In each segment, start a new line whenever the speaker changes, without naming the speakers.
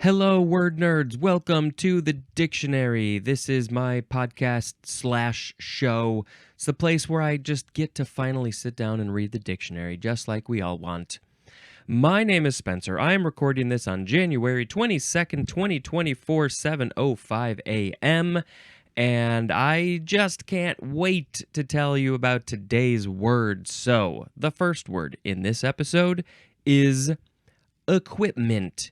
Hello, word nerds. Welcome to the dictionary. This is my podcast / show. It's the place where I just get to finally sit down and read the dictionary, just like we all want. My name is Spencer. I am recording this on January 22nd, 2024, 7:05 a.m., and I just can't wait to tell you about today's word. So, the first word in this episode is equipment. equipment.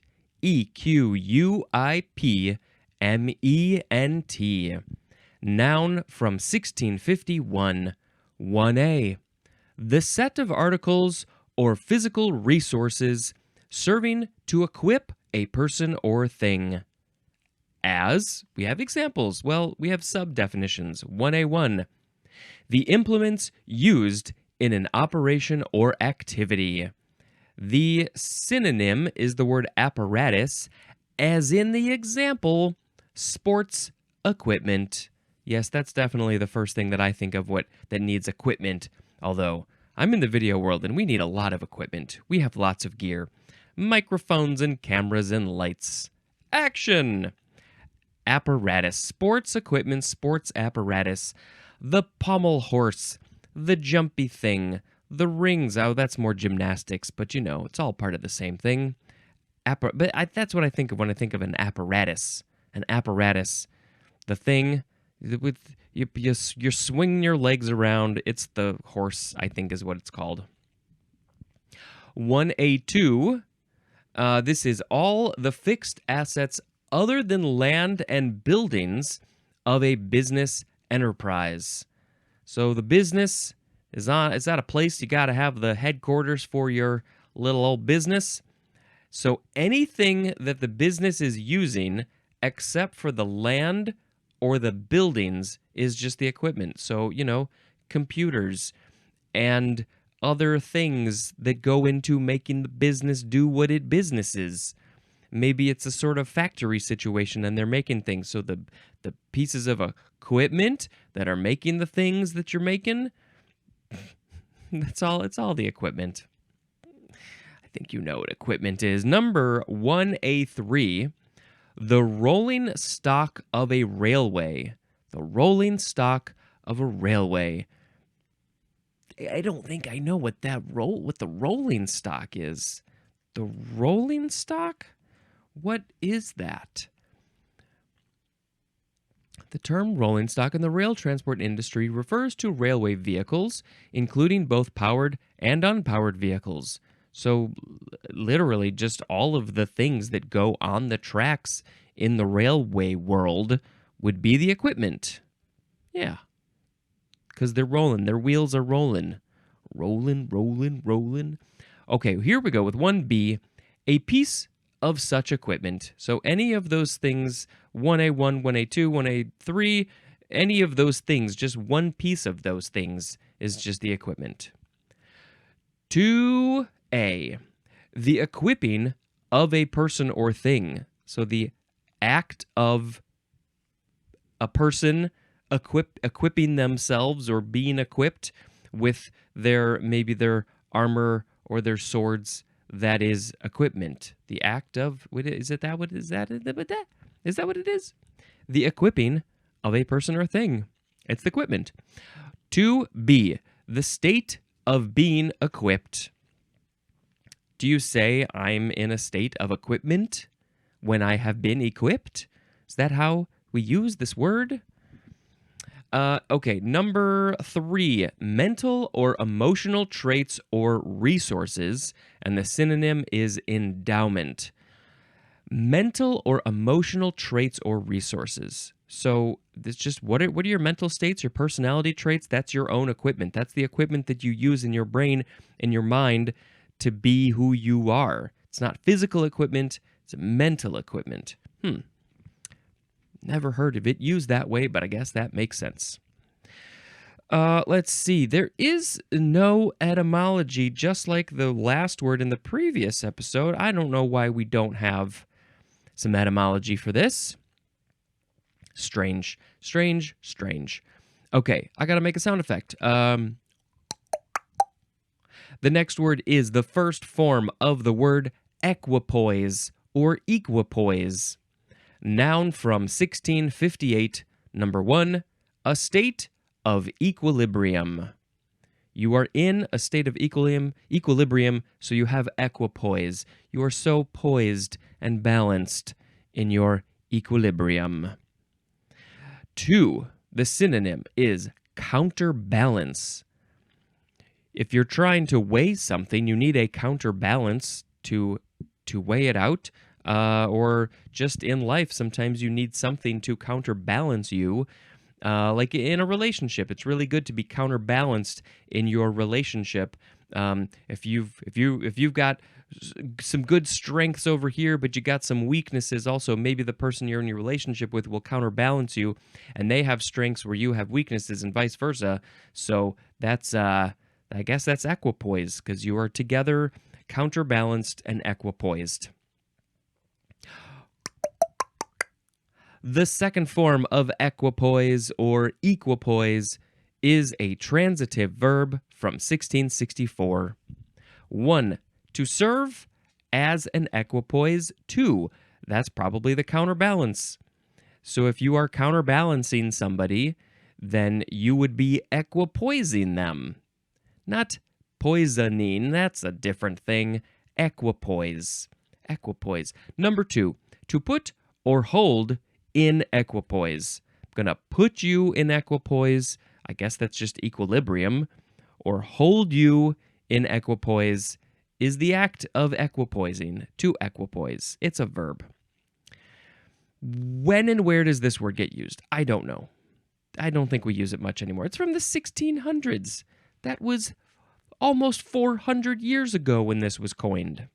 Noun from 1651. 1a. The set of articles or physical resources serving to equip a person or thing. As, we have examples. Well, we have sub-definitions. 1a1. The implements used in an operation or activity. The synonym is the word apparatus, as in the example, sports equipment. Yes, that's definitely the first thing that I think of that needs equipment, although I'm in the video world and we need a lot of equipment. We have lots of gear. Microphones and cameras and lights. Action! Apparatus. Sports equipment, sports apparatus. The pommel horse. The jumpy thing. The rings. Oh, that's more gymnastics, but it's all part of the same thing. That's what I think of when I think of an apparatus. An apparatus. The thing with you're swinging your legs around. It's the horse, I think, is what it's called. 1a2. This is all the fixed assets other than land and buildings of a business enterprise. So the business is that a place you got to have the headquarters for your little old business? So anything that the business is using except for the land or the buildings is just the equipment. So, computers and other things that go into making the business do what it businesses. Maybe it's a sort of factory situation and they're making things. So the pieces of equipment that are making the things that you're making, it's all the equipment. I think you know what equipment is. Number 1a3, the rolling stock of a railway. The rolling stock of a railway. I don't think I know what the rolling stock is. The rolling stock? What is that? The term rolling stock in the rail transport industry refers to railway vehicles, including both powered and unpowered vehicles. So literally just all of the things that go on the tracks in the railway world would be the equipment. Yeah. Because they're rolling. Their wheels are rolling. Rolling. Okay, here we go with 1b. A piece of such equipment. So any of those things, 1a1, 1a2, 1a3, any of those things, just one piece of those things is just the equipment. 2a, the equipping of a person or thing. So the act of a person equipping themselves or being equipped with maybe their armor or their swords. That is equipment. The act of, is that what it is? The equipping of a person or thing. It's the equipment. 2b, the state of being equipped. Do you say I'm in a state of equipment when I have been equipped? Is that how we use this word? Okay, number 3, mental or emotional traits or resources, and the synonym is endowment. Mental or emotional traits or resources. So it's just what are your mental states, your personality traits? That's your own equipment. That's the equipment that you use in your brain, in your mind, to be who you are. It's not physical equipment, it's mental equipment. Never heard of it used that way, but I guess that makes sense. Let's see. There is no etymology, just like the last word in the previous episode. I don't know why we don't have some etymology for this. Strange. Okay, I gotta make a sound effect. The next word is the first form of the word equipoise or equipoise. Noun from 1658. Number 1, a state of equilibrium. You are in a state of equilibrium, so you have equipoise. You are so poised and balanced in your equilibrium. 2, the synonym is counterbalance. If you're trying to weigh something, you need a counterbalance to weigh it out. Or just in life, sometimes you need something to counterbalance you. Like in a relationship, it's really good to be counterbalanced in your relationship. If you've got some good strengths over here, but you got some weaknesses also, maybe the person you're in your relationship with will counterbalance you, and they have strengths where you have weaknesses, and vice versa. So that's I guess that's equipoise, because you are together, counterbalanced and equipoised. The second form of equipoise or equipoise is a transitive verb from 1664. 1, to serve as an equipoise. 2, that's probably the counterbalance. So if you are counterbalancing somebody, then you would be equipoising them. Not poisoning, that's a different thing. Equipoise. Equipoise. Number 2, to put or hold in equipoise. I'm going to put you in equipoise. I guess that's just equilibrium. Or hold you in equipoise is the act of equipoising. To equipoise. It's a verb. When and where does this word get used? I don't know. I don't think we use it much anymore. It's from the 1600s. That was almost 400 years ago when this was coined.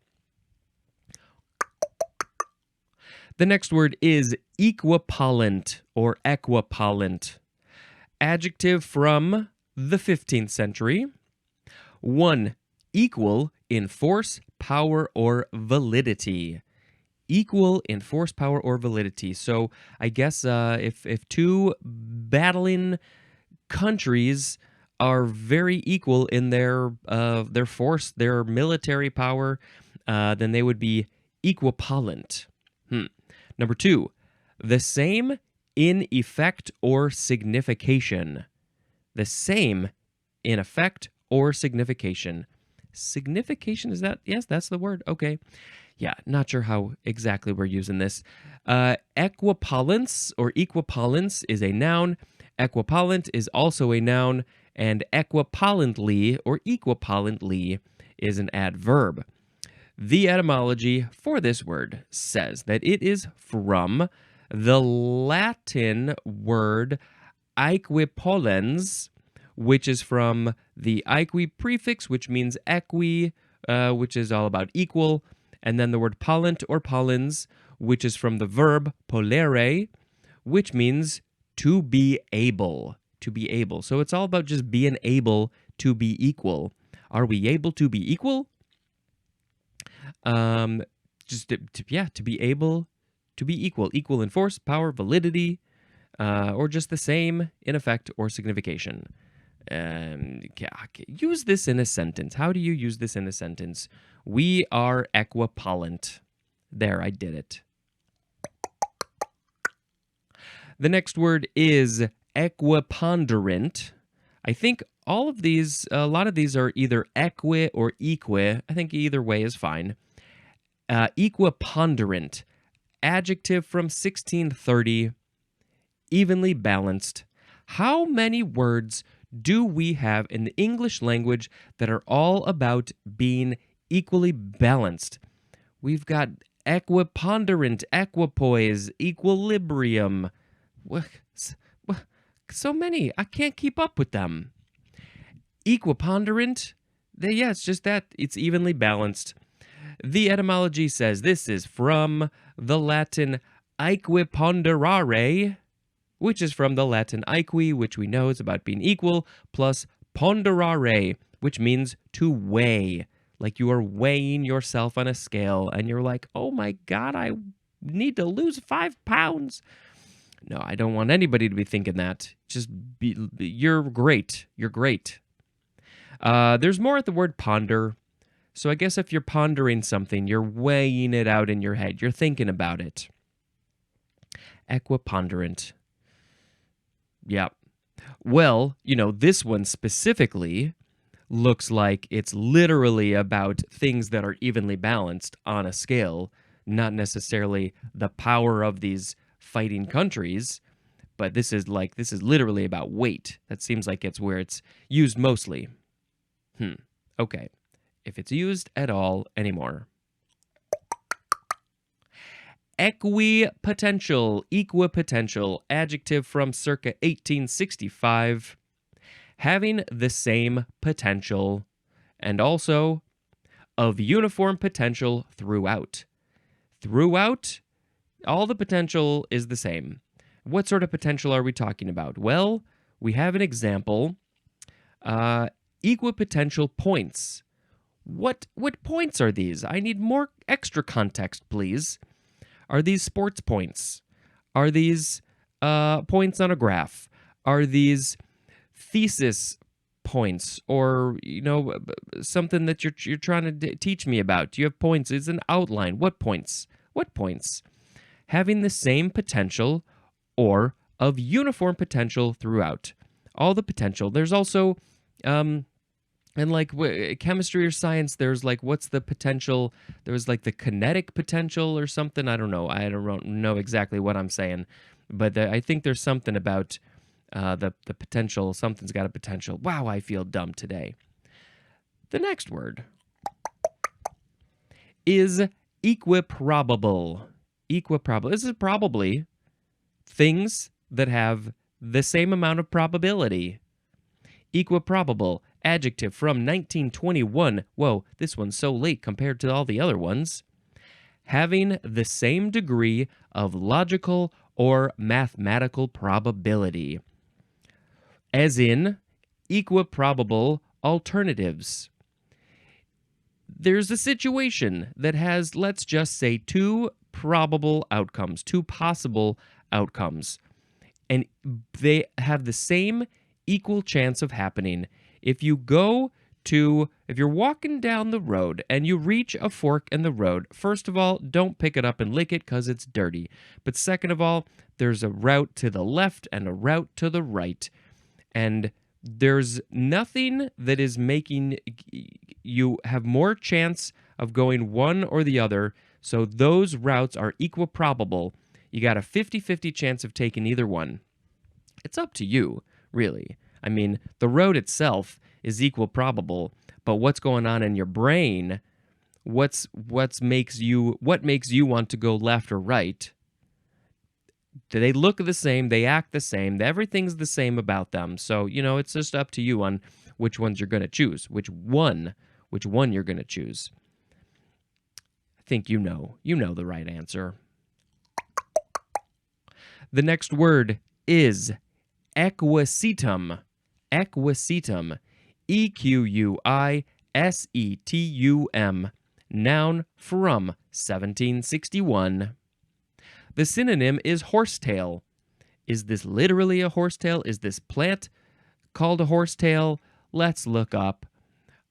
The next word is equipolent or equipolent. Adjective from the 15th century. 1, equal in force, power, or validity. Equal in force, power, or validity. So I guess if two battling countries are very equal in their force, their military power, then they would be equipolent. Number 2, the same in effect or signification. The same in effect or signification. Signification, is that? Yes, that's the word. Okay. Yeah, not sure how exactly we're using this. Equipolence or equipolence is a noun. Equipolent is also a noun. And equipolently or equipolently is an adverb. The etymology for this word says that it is from the Latin word equipolens, which is from the equi prefix, which means equi, which is all about equal, and then the word pollent or pollens, which is from the verb polere, which means to be able. To be able. So it's all about just being able to be equal. Are we able to be equal? To be able to be equal. Equal in force, power, validity, or just the same in effect or signification. Use this in a sentence. How do you use this in a sentence? We are equipolent. There, I did it. The next word is equiponderant. I think a lot of these are either equi or equi. I think either way is fine. Equiponderant, adjective from 1630, evenly balanced. How many words do we have in the English language that are all about being equally balanced? We've got equiponderant, equipoise, equilibrium. So many. I can't keep up with them. Equiponderant, yeah, it's just that. It's evenly balanced. The etymology says this is from the Latin equiponderare, which is from the Latin equi, which we know is about being equal, plus ponderare, which means to weigh. Like you are weighing yourself on a scale, and you're like, oh my God, I need to lose 5 pounds. No, I don't want anybody to be thinking that. Just you're great. You're great. There's more at the word ponder. So I guess if you're pondering something, you're weighing it out in your head. You're thinking about it. Equiponderant. Yeah. Well, this one specifically looks like it's literally about things that are evenly balanced on a scale, not necessarily the power of these fighting countries, but this is literally about weight. That seems like it's where it's used mostly. Okay. If it's used at all anymore. Equipotential, adjective from circa 1865. Having the same potential, and also of uniform potential throughout. Throughout, all the potential is the same. What sort of potential are we talking about? Well, we have an example. Equipotential points. What points are these? I need more extra context, please. Are these sports points? Are these points on a graph? Are these thesis points, or something that you're trying to teach me about? Do you have points? Is an outline? What points? Having the same potential or of uniform potential throughout. All the potential. There's also and chemistry or science, there's what's the potential? There was the kinetic potential or something. I don't know. I don't know exactly what I'm saying, but I think there's something about the potential. Something's got a potential. Wow, I feel dumb today. The next word is equiprobable. Equiprobable. This is probably things that have the same amount of probability. Equiprobable, adjective from 1921. Whoa, this one's so late compared to all the other ones. Having the same degree of logical or mathematical probability. As in, equiprobable alternatives. There's a situation that has, let's just say, two probable outcomes, two possible outcomes, and they have the same equal chance of happening. If you're walking down the road and you reach a fork in the road, first of all, don't pick it up and lick it because it's dirty. But second of all, there's a route to the left and a route to the right. And there's nothing that is making you have more chance of going one or the other. So those routes are equiprobable. You got a 50-50 chance of taking either one. It's up to you, really. I mean, the road itself is equiprobable, but what's going on in your brain, what makes you want to go left or right? They look the same, they act the same, everything's the same about them. So, it's just up to you on which ones you're going to choose, which one you're going to choose. I think you know the right answer. The next word is equisetum. Equisetum. EQUISETUM. Noun from 1761. The synonym is horsetail. Is this literally a horsetail? Is this plant called a horsetail? Let's look up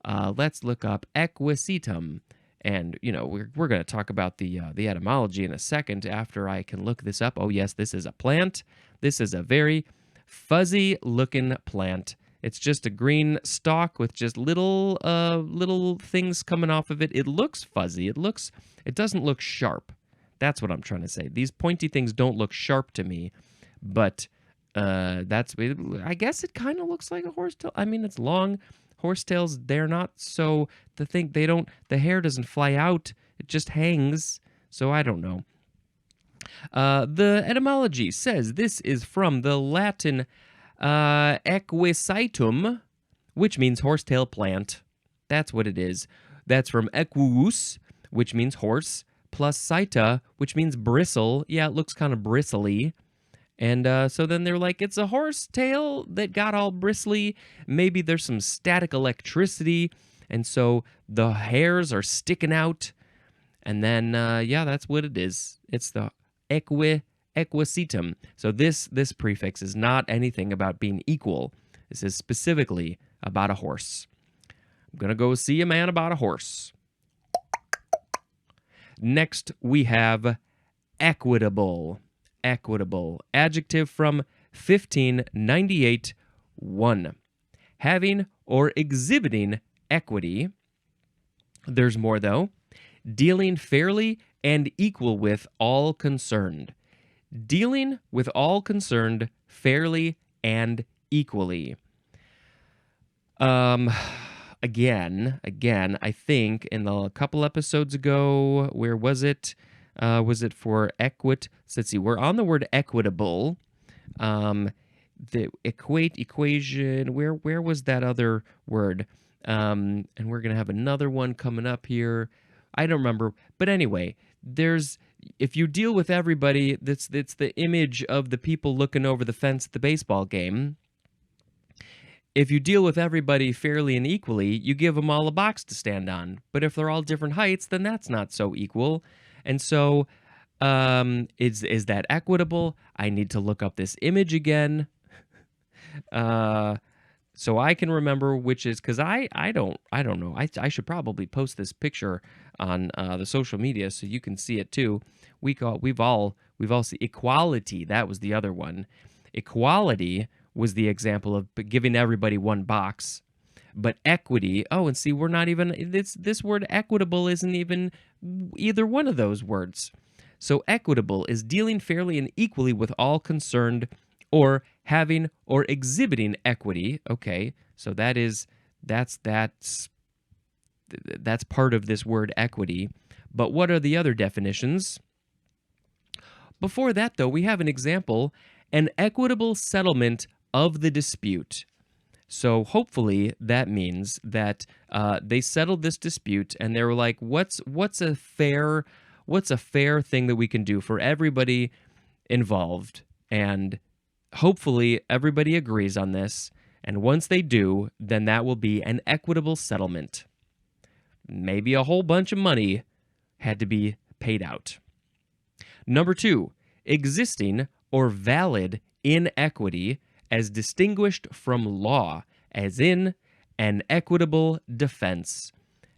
equisetum. And, we're going to talk about the etymology in a second after I can look this up. Oh, yes, this is a plant. This is a very fuzzy-looking plant. It's just a green stalk with just little things coming off of it. It looks fuzzy. It doesn't look sharp. That's what I'm trying to say. These pointy things don't look sharp to me, but I guess it kind of looks like a horsetail. I mean, it's long. Horsetails, they're not so, the hair doesn't fly out. It just hangs. So I don't know. The etymology says this is from the Latin equisetum, which means horsetail plant. That's what it is. That's from equus, which means horse, plus sita, which means bristle. Yeah, it looks kind of bristly. And so then they're like, it's a horsetail that got all bristly. Maybe there's some static electricity, and so the hairs are sticking out. And then, that's what it is. It's the equisetum. So this prefix is not anything about being equal. This is specifically about a horse. I'm going to go see a man about a horse. Next, we have equitable. Equitable. Adjective from 1598. 1. Having or exhibiting equity. There's more, though. Dealing fairly and equal with all concerned. Dealing with all concerned fairly and equally. Again, I think in a couple episodes ago, where was it? Was it for let's see, we're on the word equitable. The equation, where was that other word? And we're going to have another one coming up here. I don't remember. But anyway, if you deal with everybody, it's the image of the people looking over the fence at the baseball game. If you deal with everybody fairly and equally, you give them all a box to stand on. But if they're all different heights, then that's not so equal. And so, is that equitable? I need to look up this image again, so I can remember which is, because I don't know. I should probably post this picture on the social media so you can see it too. We've all seen equality. That was the other one. Equality was the example of giving everybody one box. But equity, and see, we're not even, this word equitable isn't even either one of those words. So equitable is dealing fairly and equally with all concerned, or having or exhibiting equity. Okay, so that's part of this word equity. But what are the other definitions? Before that, though, we have an example, an equitable settlement of the dispute. So hopefully that means that they settled this dispute and they were like, what's a fair thing that we can do for everybody involved? And hopefully everybody agrees on this. And once they do, then that will be an equitable settlement. Maybe a whole bunch of money had to be paid out. Number 2, existing or valid inequity as distinguished from law, as in an equitable defense.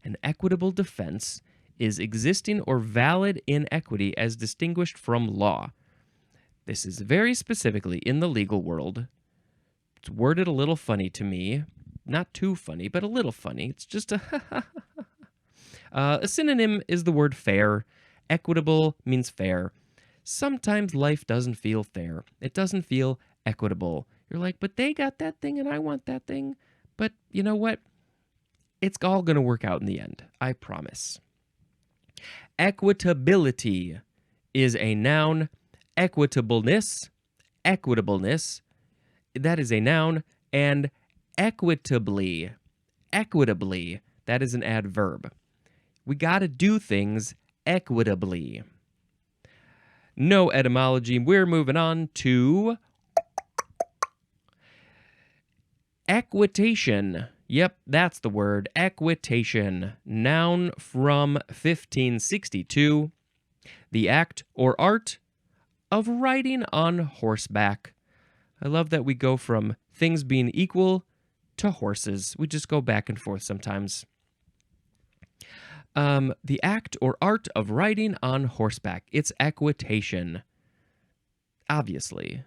An equitable defense is existing or valid inequity as distinguished from law. This is very specifically in the legal world. It's worded a little funny to me. Not too funny, but a little funny. It's just a synonym is the word fair. Equitable means fair. Sometimes life doesn't feel fair. It doesn't feel equitable. You're like, but they got that thing and I want that thing. But you know what? It's all going to work out in the end. I promise. Equitability is a noun. Equitableness, that is a noun. And equitably, that is an adverb. We got to do things equitably. No etymology. We're moving on to equitation. Yep, that's the word. Equitation. Noun from 1562. The act or art of riding on horseback. I love that we go from things being equal to horses. We just go back and forth sometimes. The act or art of riding on horseback. It's equitation. Obviously.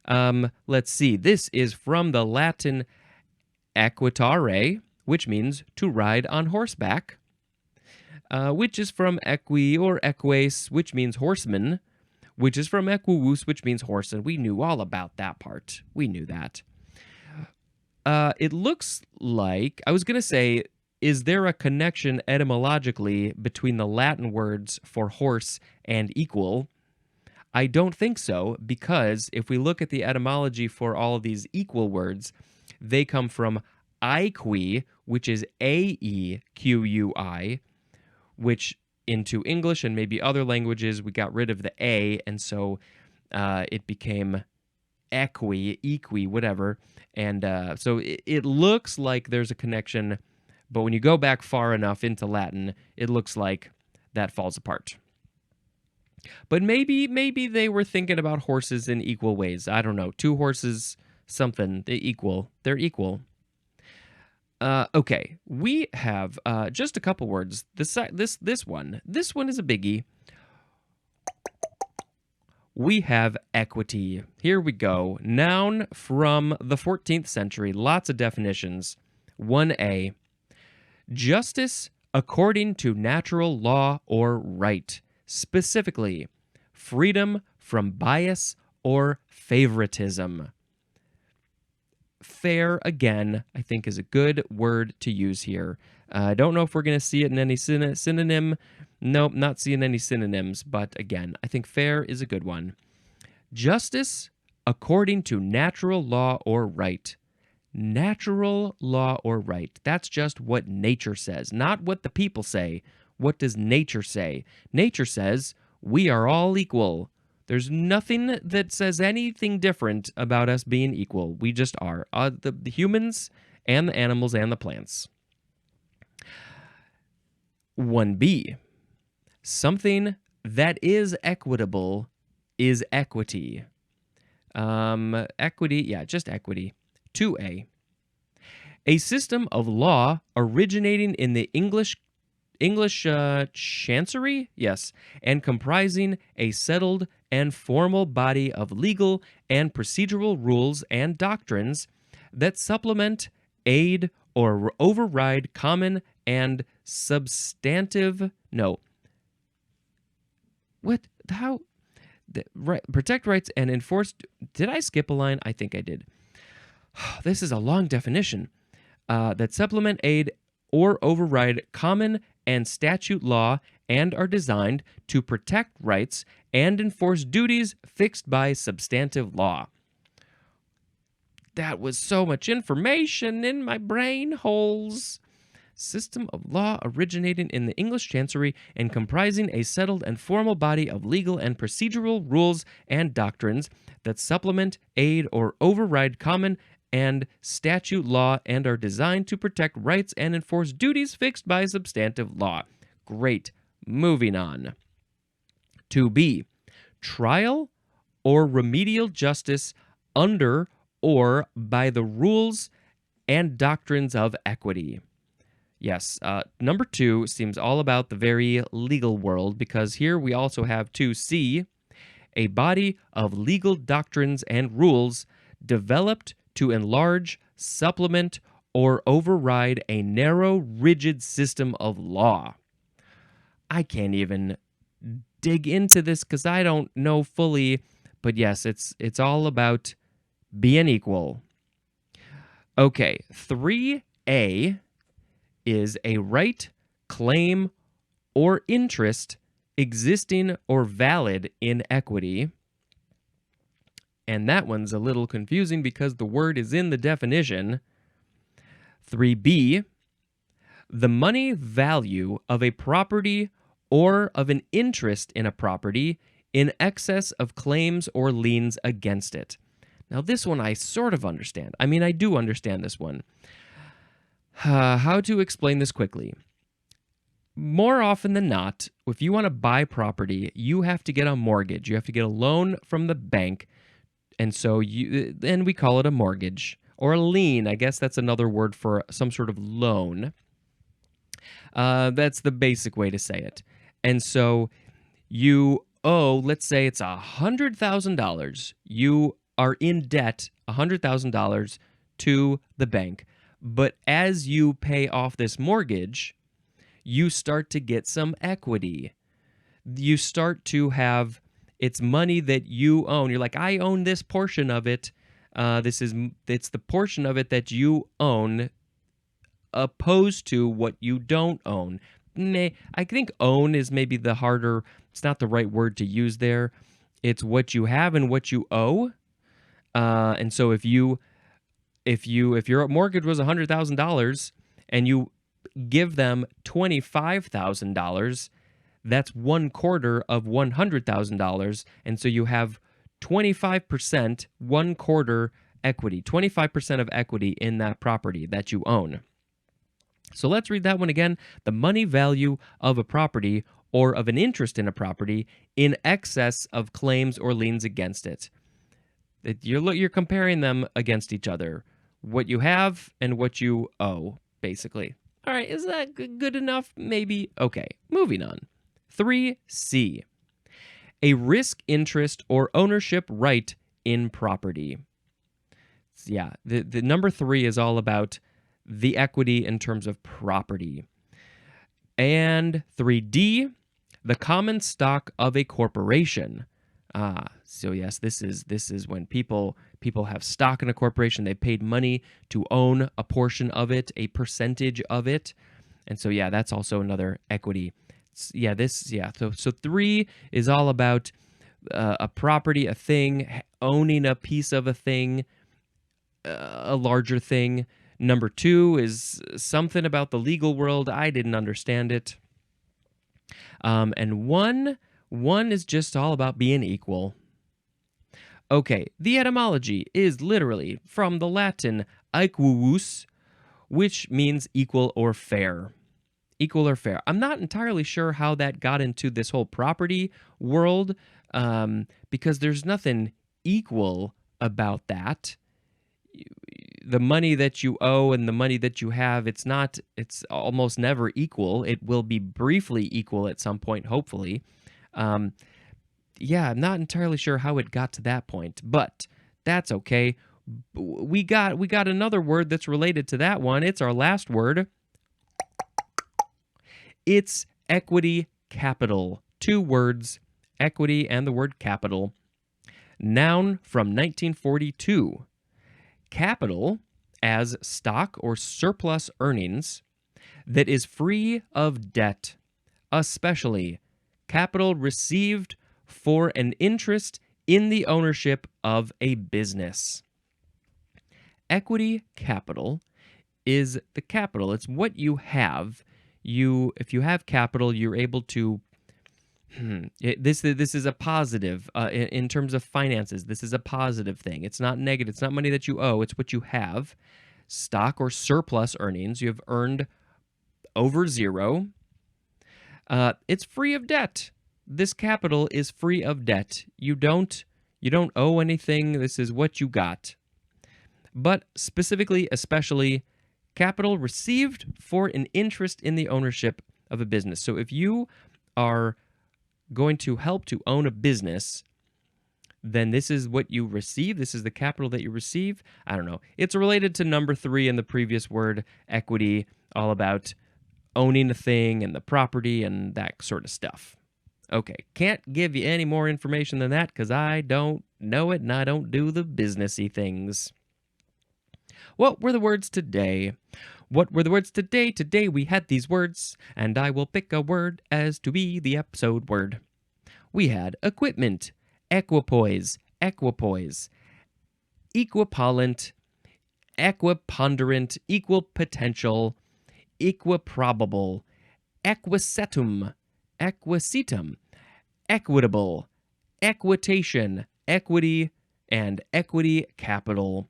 Let's see. This is from the Latin equitare, which means to ride on horseback, which is from equi or eques, which means horseman, which is from equus, which means horse, and we knew all about that part. We knew that. It looks like, I was going to say, is there a connection etymologically between the Latin words for horse and equal? I don't think so, because if we look at the etymology for all of these equal words, they come from aequi, which is A-E-Q-U-I, which into English and maybe other languages, we got rid of the A, and so it became equi, whatever. And so it looks like there's a connection, but when you go back far enough into Latin, it looks like that falls apart. But maybe they were thinking about horses in equal ways. I don't know. Two horses, something. They're equal. Okay, we have just a couple words. This one is a biggie. We have equity. Here we go. Noun from the 14th century. Lots of definitions. 1A. Justice according to natural law or right. Specifically, freedom from bias or favoritism. Fair, again, I think is a good word to use here. I don't know if we're going to see it in any synonym. Nope, not seeing any synonyms, but again, I think fair is a good one. Justice according to natural law or right. Natural law or right. That's just what nature says, not what the people say. What does nature say? Nature says we are all equal. There's nothing that says anything different about us being equal. We just are. The humans and the animals and the plants. 1B. Something that is equitable is equity. Equity, yeah, just equity. 2A. A system of law originating in the English chancery, yes, and comprising a settled and formal body of legal and procedural rules and doctrines that supplement, aid, or override common and substantive. No. What? How? Protect rights and enforce. Did I skip a line? I think I did. This is a long definition. That supplement, aid, or override common and statute law and are designed to protect rights and enforce duties fixed by substantive law. That was so much information in my brain holes. System of law originating in the English chancery and comprising a settled and formal body of legal and procedural rules and doctrines that supplement, aid, or override common and statute law and are designed to protect rights and enforce duties fixed by substantive law. Great. Moving on. 2B. Trial or remedial justice under or by the rules and doctrines of equity. Yes, number 2 seems all about the very legal world because here we also have 2C, a body of legal doctrines and rules developed to enlarge, supplement, or override a narrow, rigid system of law. I can't even dig into this because I don't know fully, but yes, it's all about being equal. Okay, 3A is a right, claim, or interest existing or valid in equity. And that one's a little confusing because the word is in the definition. 3B, the money value of a property or of an interest in a property in excess of claims or liens against it. Now, this one I sort of understand. I mean, I do understand this one. How to explain this quickly? More often than not, if you want to buy property, you have to get a mortgage. You have to get a loan from the bank. And so then we call it a mortgage or a lien. I guess that's another word for some sort of loan. That's the basic way to say it. And so you owe, let's say it's $100,000. You are in debt $100,000 to the bank. But as you pay off this mortgage, you start to get some equity. You start to have, it's money that you own. You're like, I own this portion of it. It's the portion of it that you own opposed to what you don't own. I think own is maybe the harder, it's not the right word to use there. It's what you have and what you owe. And so if your mortgage was $100,000 and you give them $25,000, that's 1/4 of $100,000. And so you have 25%, 1/4 equity, 25% of equity in that property that you own. So let's read that one again. The money value of a property or of an interest in a property in excess of claims or liens against it. You're comparing them against each other, what you have and what you owe. basically. All right, is that good enough? Maybe. Okay, moving on. 3C. A risk, interest, or ownership right in property. Yeah, the number 3 is all about the equity in terms of property. And 3D, the common stock of a corporation. So yes, this is when people have stock in a corporation. They paid money to own a portion of it, a percentage of it, and so yeah, that's also another equity. So 3 is all about a property, a thing, owning a piece of a thing, a larger thing. Number 2 is something about the legal world. I didn't understand it. And one is just all about being equal. Okay, the etymology is literally from the Latin aequus, which means equal or fair. Equal or fair. I'm not entirely sure how that got into this whole property world, because there's nothing equal about that. The money that you owe and the money that you have, it's almost never equal. It will be briefly equal at some point, hopefully. I'm not entirely sure how it got to that point, but that's okay. We got another word that's related to that one. It's our last word. It's equity capital. 2 words, equity and the word capital. Noun from 1942. Capital as stock or surplus earnings that is free of debt, especially capital received for an interest in the ownership of a business. Equity capital is the capital. It's what you have. If you have capital, you're able to this is a positive in terms of finances. This is a positive thing. It's not negative. It's not money that you owe. It's what you have. Stock or surplus earnings you have earned over zero. It's free of debt. This capital is free of debt. You don't owe anything. This is what you got. But specifically, especially, capital received for an interest in the ownership of a business. So if you are going to help to own a business, then this is what you receive. This is the capital that you receive. I don't know. It's related to number 3 in the previous word, equity, all about owning a thing and the property and that sort of stuff. Okay, can't give you any more information than that because I don't know it and I don't do the businessy things. What were the words today? What were the words today? Today we had these words, and I will pick a word as to be the episode word. We had equipment, equipoise, equipoise, equipolent, equiponderant, equal potential, equiprobable, equisetum, equisetum, equitable, equitation, equity, and equity capital.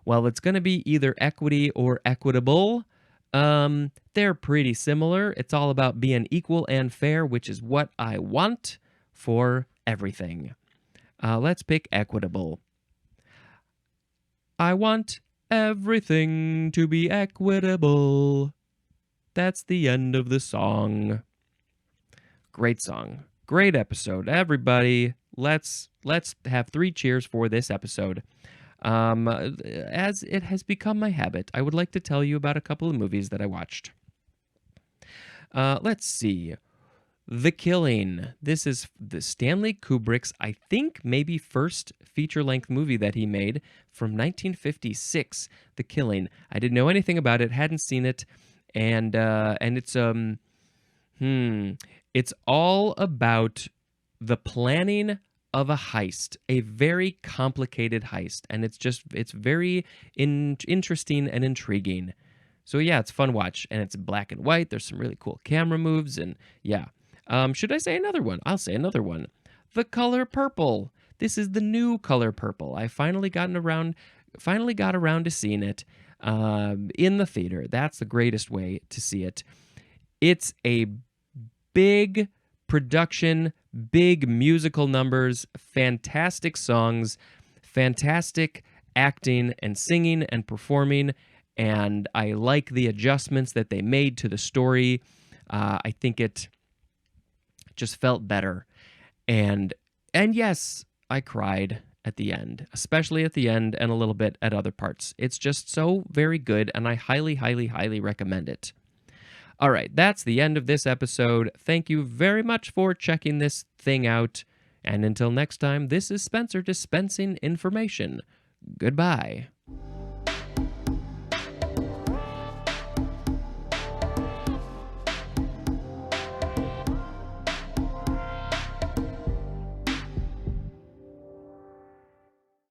Well, it's going to be either equity or equitable. They're pretty similar. It's all about being equal and fair, which is what I want for everything. Let's pick equitable. I want everything to be equitable. That's the end of the song. Great song. Great episode. Everybody, let's have 3 cheers for this episode. As it has become my habit, I would like to tell you about a couple of movies that I watched. Let's see. The Killing. This is the Stanley Kubrick's, I think, maybe first feature-length movie that he made from 1956. The Killing. I didn't know anything about it, hadn't seen it, and it's all about the planning of a heist, a very complicated heist, and it's very interesting and intriguing. So yeah, it's a fun watch, and it's black and white. There's some really cool camera moves, and yeah. Should I say another one? I'll say another one. The Color Purple. This is the new Color Purple. I finally got around to seeing it in the theater. That's the greatest way to see it. It's a big production, big musical numbers, fantastic songs, fantastic acting and singing and performing, and I like the adjustments that they made to the story. I think it just felt better. And yes, I cried at the end, especially at the end and a little bit at other parts. It's just so very good, and I highly, highly, highly recommend it. All right, that's the end of this episode. Thank you very much for checking this thing out. And until next time, this is Spencer dispensing information. Goodbye.